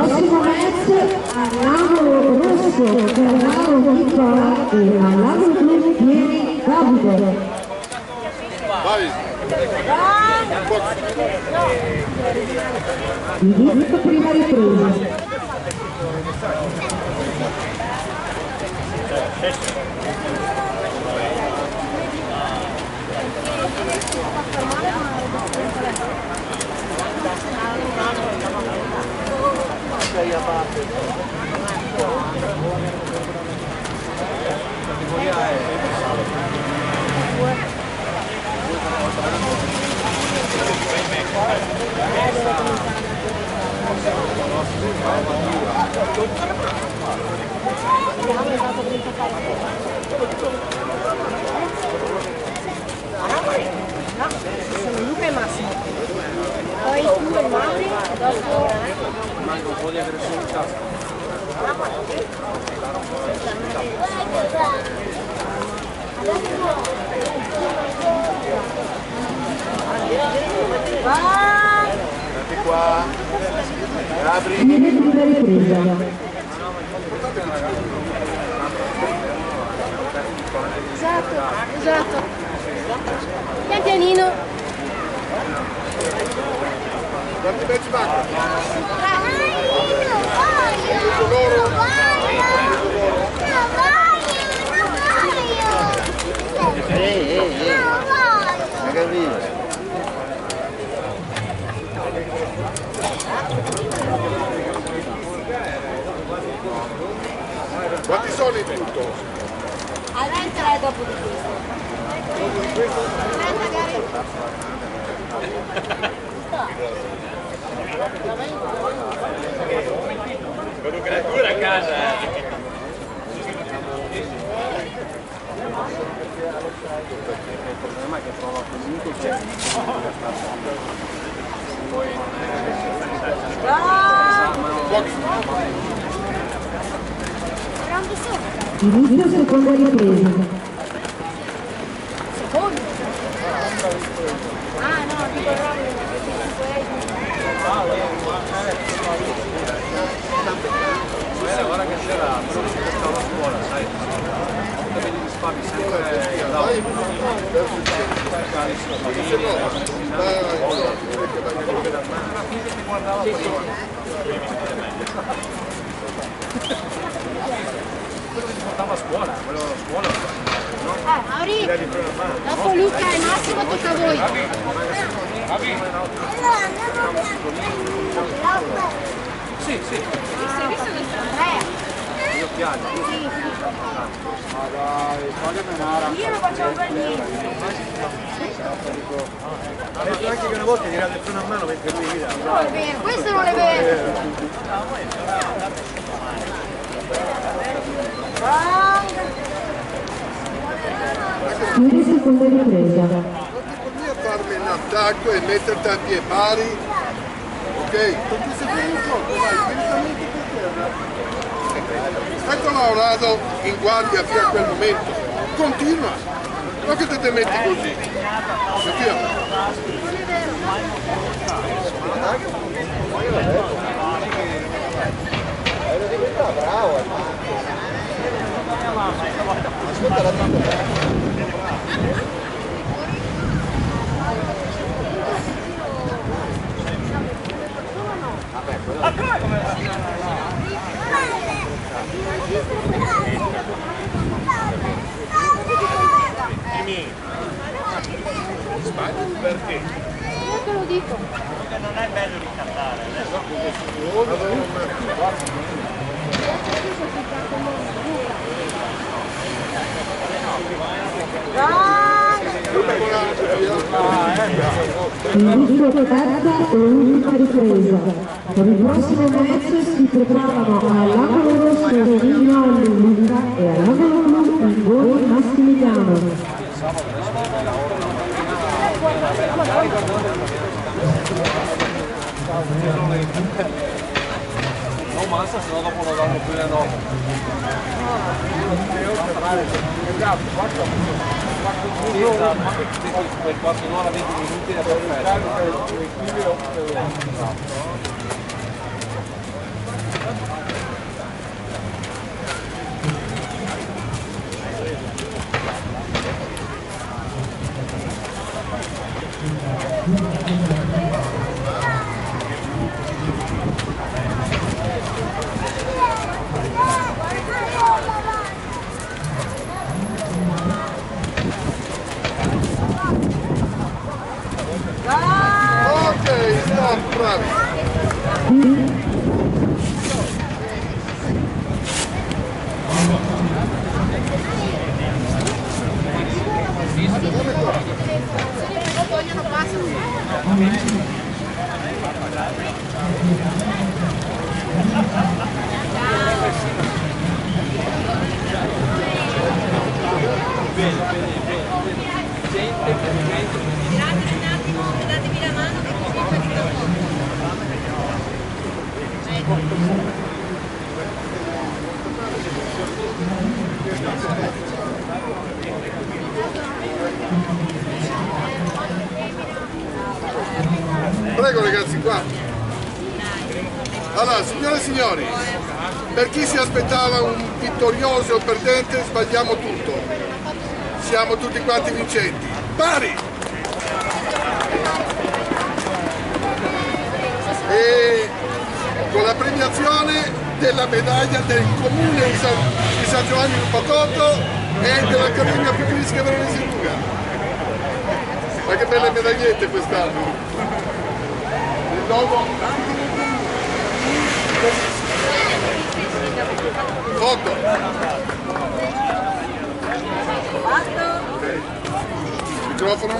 prossimo match all'angolo rosso Ferraro Nicola e all'angolo blu Pieri Davide. Inizio prima ripresa. Sono Luca e Massimo, poi tu e Mauri, dopo manca un po' di aggressività. Guardi qua, apri. esatto, pian pianino. Guardi il matchback. Quanti sono in tutto? Almeno 3 dopo di questo. Dopo di questo? Vedo che la cura a casa. Ma che trova comunque c'è. Inizio seconda ripresa. Secondo? Ah no, dico proprio. Guarda che c'era, però si portava a scuola, sai? Come gli risparmi sempre guardava quello che si portava a scuola, quello a scuola, no? Mauri, dopo Luca e Massimo tocca a voi. Sì. Hai visto che sono 3? Gli occhiali. Ma dai, fagli menare. Io non faccio per niente. Ha detto anche che una volta gli era del freno a mano mentre lui guida. Non è vero, questo non è vero. Chiudi seconda ripresa. Non a farmi un attacco e metterti a piedi pari. Ok? Non ti sei venuto, vai direttamente per terra. Ecco Laurado in guardia fino a quel momento. Continua. Non che te metti così. Sentiamo. Bravo. Ascolta la tua. Perché? Io te lo dico. Perché non è bello ricattare adesso. Inizio terza e ultima ripresa. Per il prossimo match si preparano all'angolo rosso Rino Luca e all'angolo blu il buon Massimiliano. Non massa, se no dopo lo danno più le notte. Quel quarto d'ora, 20 minuti è perfetto. Prego ragazzi, qua. Allora, signore e signori, per chi si aspettava un vittorioso o perdente, sbagliamo tutto. Siamo tutti quanti vincenti. Pari! E con la premiazione della medaglia del comune di San Giovanni del Patotto e dell'Accademia Pugilistica Veronese Luga. Ma che belle medagliette quest'anno! Il logo. Foto. Microfono.